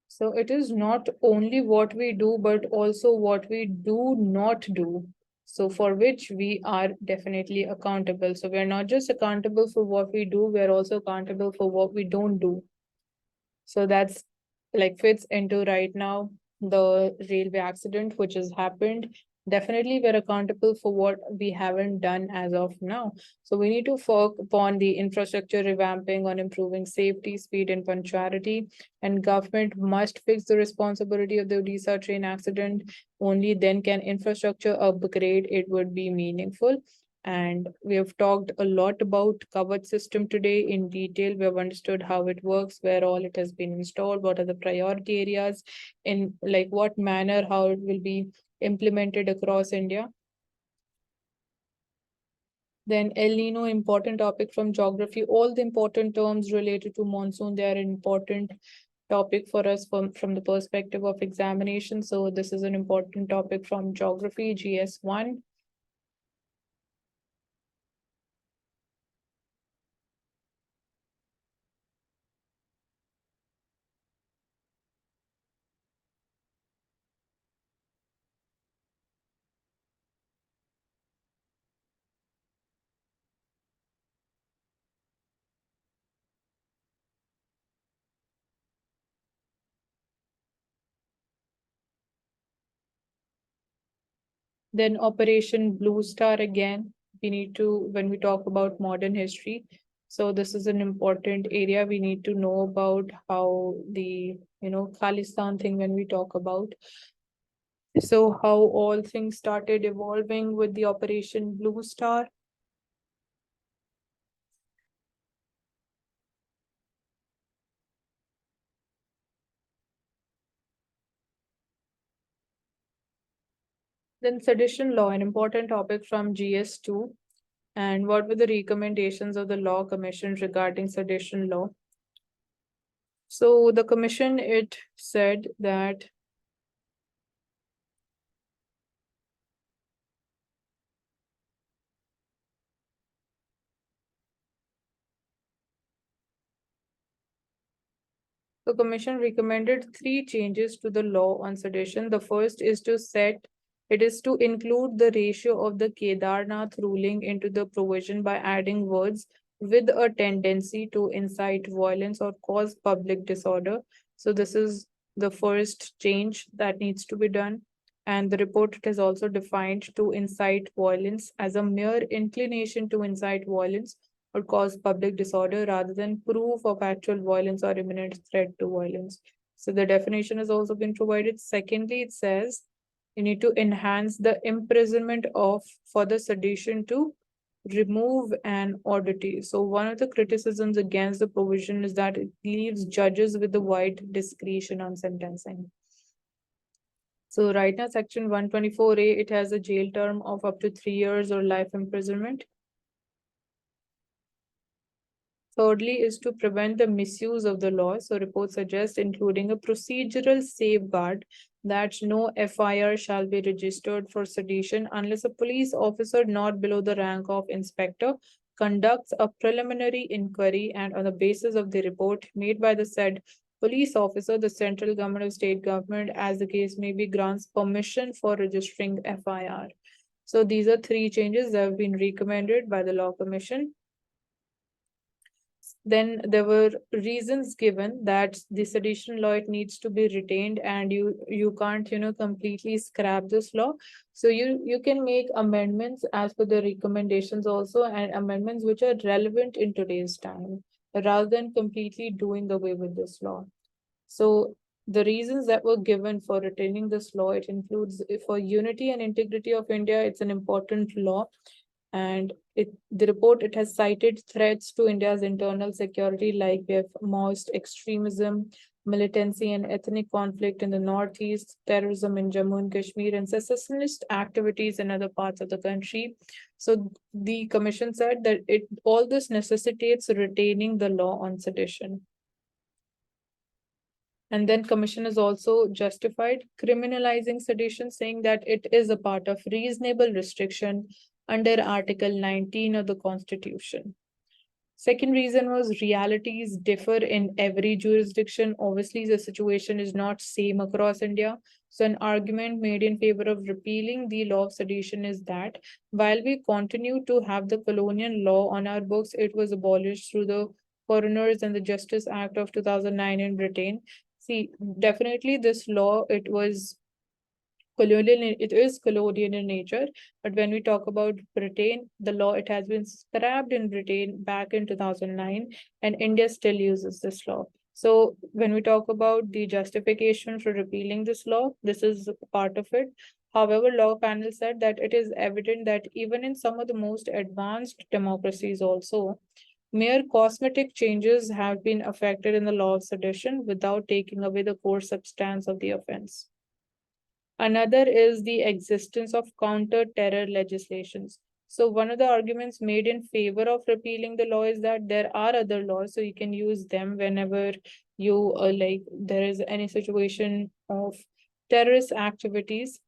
So it is not only what we do, but also what we do not do. So for which we are definitely accountable. So we're not just accountable for what we do, we're also accountable for what we don't do. So that's like fits into right now the railway accident which has happened. Definitely, we're accountable for what we haven't done as of now. So we need to focus upon the infrastructure revamping, on improving safety, speed, and punctuality. And government must fix the responsibility of the Odisha train accident. Only then can infrastructure upgrade. It would be meaningful. And we have talked a lot about covered system today in detail. We have understood how it works, where all it has been installed, what are the priority areas, in like what manner, how it will be implemented across India. Then El Nino, important topic from geography. All the important terms related to monsoon, they are an important topic for us from the perspective of examination. So this is an important topic from geography, GS1. Then Operation Blue Star again, we need to, when we talk about modern history, so this is an important area we need to know about how the, Khalistan thing when we talk about. So how all things started evolving with the Operation Blue Star. Then sedition law, an important topic from GS2. And what were the recommendations of the Law Commission regarding sedition law? So the commission, it said that the commission recommended three changes to the law on sedition. The first is to include the ratio of the Kedarnath ruling into the provision by adding words with a tendency to incite violence or cause public disorder. So this is the first change that needs to be done. And the report has also defined to incite violence as a mere inclination to incite violence or cause public disorder rather than proof of actual violence or imminent threat to violence. So the definition has also been provided. Secondly, it says you need to enhance the imprisonment of for the sedition to remove an oddity. So one of the criticisms against the provision is that it leaves judges with a wide discretion on sentencing. So right now, section 124A, it has a jail term of up to 3 years or life imprisonment. Thirdly, is to prevent the misuse of the law. So reports suggest including a procedural safeguard that no FIR shall be registered for sedition unless a police officer not below the rank of inspector conducts a preliminary inquiry, and on the basis of the report made by the said police officer, the central government or state government, as the case may be, grants permission for registering FIR. So these are three changes that have been recommended by the Law Commission. Then there were reasons given that the sedition law, it needs to be retained, and you can't completely scrap this law. So you can make amendments as per the recommendations also, and amendments which are relevant in today's time rather than completely doing away with this law. So The reasons that were given for retaining this law, it includes for unity and integrity of India, it's an important law. And the report, it has cited threats to India's internal security, like we have Maoist extremism, militancy and ethnic conflict in the northeast, terrorism in Jammu and Kashmir, and secessionist activities in other parts of the country. So the commission said that it all this necessitates retaining the law on sedition. And then commission has also justified criminalizing sedition, saying that it is a part of reasonable restriction under Article 19 of the Constitution. Second reason was realities differ in every jurisdiction. Obviously, the situation is not same across India. So an argument made in favor of repealing the law of sedition is that while we continue to have the colonial law on our books, it was abolished through the Foreigners and the Justice Act of 2009 in Britain. See, definitely this law, it is colonial in nature, but when we talk about Britain, the law, it has been scrapped in Britain back in 2009, and India still uses this law. So when we talk about the justification for repealing this law, this is part of it. However, law panel said that it is evident that even in some of the most advanced democracies also, mere cosmetic changes have been affected in the law of sedition without taking away the core substance of the offense. Another is the existence of counter-terror legislations. So one of the arguments made in favor of repealing the law is that there are other laws, so you can use them whenever you like there is any situation of terrorist activities.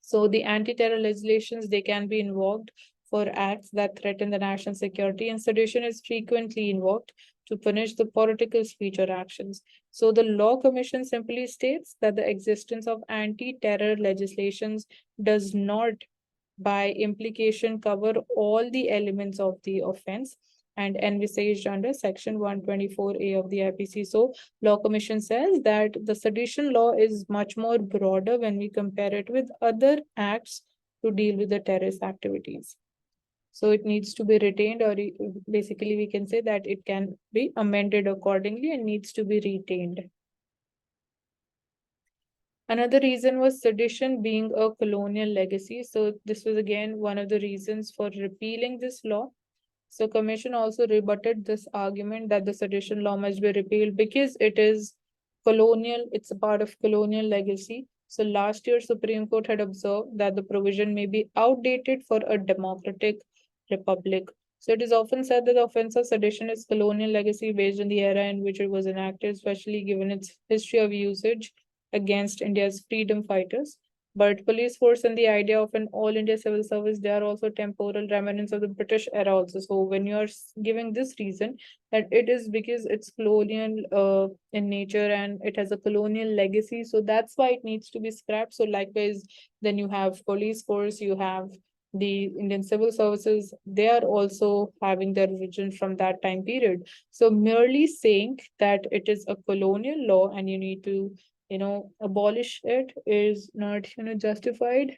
So the anti-terror legislations, they can be invoked for acts that threaten the national security, and sedition is frequently invoked to punish the political speech or actions. So the Law Commission simply states that the existence of anti-terror legislations does not, by implication, cover all the elements of the offense and envisaged under Section 124A of the IPC. So Law Commission says that the sedition law is much more broader when we compare it with other acts to deal with the terrorist activities. So it needs to be retained, or basically we can say that it can be amended accordingly and needs to be retained. Another reason was sedition being a colonial legacy. So this was again one of the reasons for repealing this law. So commission also rebutted this argument that the sedition law must be repealed because it is colonial, it's a part of colonial legacy. So last year, Supreme Court had observed that the provision may be outdated for a democratic republic. So it is often said that the offense of sedition is colonial legacy based on the era in which it was enacted, especially given its history of usage against India's freedom fighters. But police force and the idea of an all India civil service, they are also temporal remnants of the British era also. So when you are giving this reason that it is because it's colonial in nature and it has a colonial legacy, so that's why it needs to be scrapped. So likewise, then you have police force, you have the Indian civil services, they are also having their origin from that time period. So merely saying that it is a colonial law and you need to abolish it is not justified,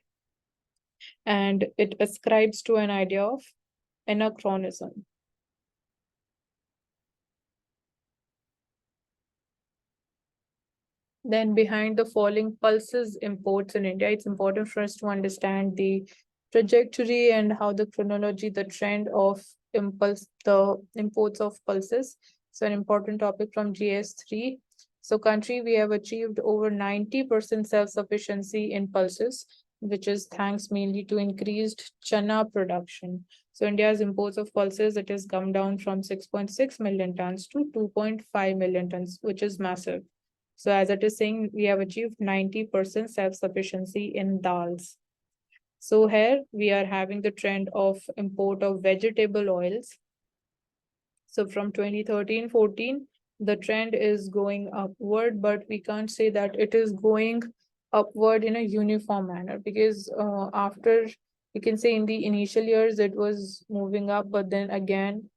and it ascribes to an idea of anachronism. Then behind the falling pulses imports in India, it's important for us to understand the trajectory and how the chronology, the trend of the imports of pulses. So an important topic from GS3. So country, we have achieved over 90% self-sufficiency in pulses, which is thanks mainly to increased chana production. So India's imports of pulses, it has come down from 6.6 million tons to 2.5 million tons, which is massive. So as it is saying, we have achieved 90% self-sufficiency in dals. So here we are having the trend of import of vegetable oils. So from 2013-14, the trend is going upward, but we can't say that it is going upward in a uniform manner, because after, you can say in the initial years it was moving up, but then again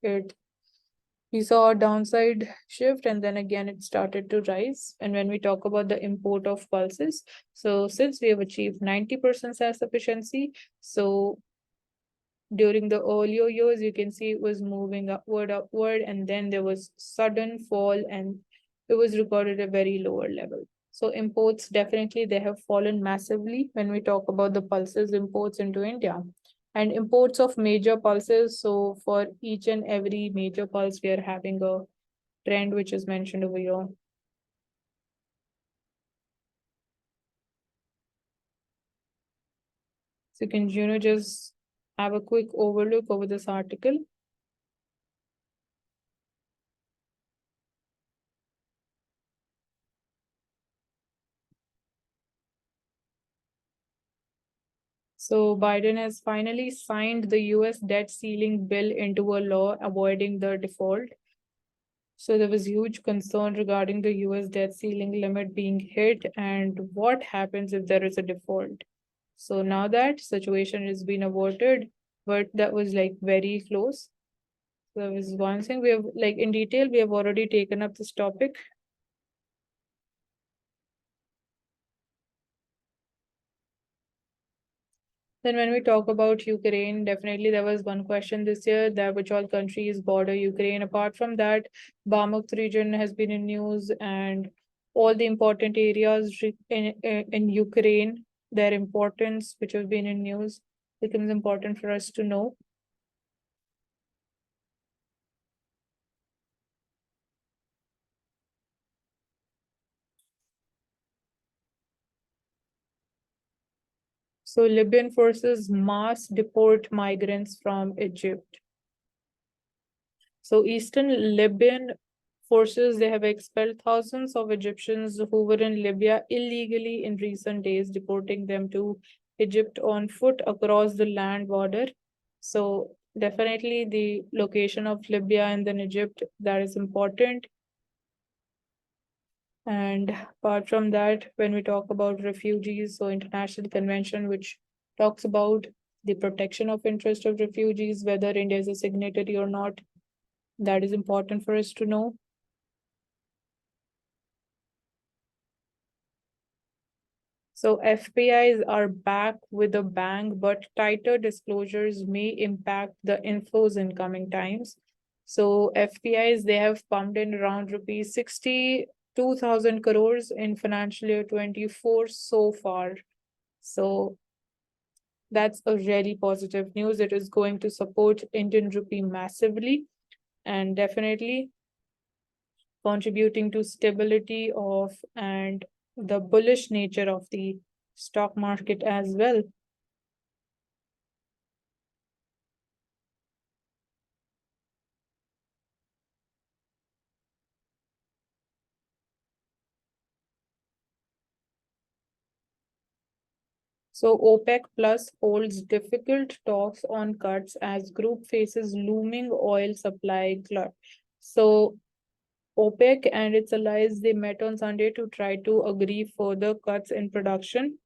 we saw a downside shift and then again it started to rise. And when we talk about the import of pulses, so since we have achieved 90% self-sufficiency, so during the earlier years, you can see it was moving upward, and then there was sudden fall, and it was recorded at a very lower level. So imports definitely they have fallen massively when we talk about the pulses imports into India. And imports of major pulses. So for each and every major pulse, we are having a trend which is mentioned over here. So you can, just have a quick overlook over this article. So Biden has finally signed the US debt ceiling bill into a law avoiding the default. So there was huge concern regarding the US debt ceiling limit being hit and what happens if there is a default. So now that situation has been averted, but that was like very close. So there was one thing we have like in detail, we have already taken up this topic. Then when we talk about Ukraine, definitely there was one question this year that which all countries border Ukraine. Apart from that, Bakhmut region has been in news and all the important areas in Ukraine, their importance, which have been in news, becomes important for us to know. So Libyan forces mass deport migrants from Egypt. So Eastern Libyan forces, they have expelled thousands of Egyptians who were in Libya illegally in recent days, deporting them to Egypt on foot across the land border. So definitely the location of Libya and then Egypt, that is important. And apart from that, when we talk about refugees, so international convention, which talks about the protection of interest of refugees, whether India is a signatory or not, that is important for us to know. So FPIs are back with a bang, but tighter disclosures may impact the inflows in coming times. So FPIs, they have pumped in around rupees 62,000 crores in financial year 24 so far. So that's a really positive news. It is going to support Indian rupee massively and definitely contributing to stability of and the bullish nature of the stock market as well. So OPEC Plus holds difficult talks on cuts as group faces looming oil supply glut. So OPEC and its allies, they met on Sunday to try to agree further cuts in production.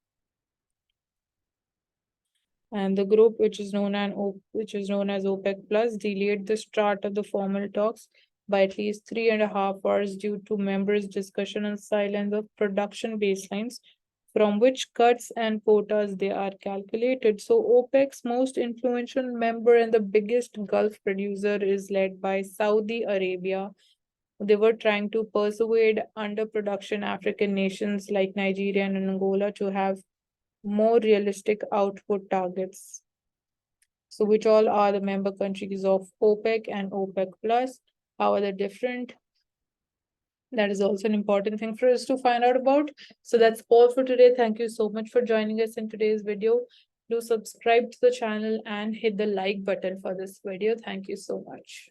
And the group, which is known as OPEC Plus, delayed the start of the formal talks by at least 3.5 hours due to members' discussion and silence of production baselines from which cuts and quotas they are calculated. So OPEC's most influential member and the biggest Gulf producer is led by Saudi Arabia. They were trying to persuade underproduction African nations like Nigeria and Angola to have more realistic output targets. So which all are the member countries of OPEC and OPEC Plus? How are they different? That is also an important thing for us to find out about. So that's all for today. Thank you so much for joining us in today's video. Do subscribe to the channel and hit the like button for this video. Thank you so much.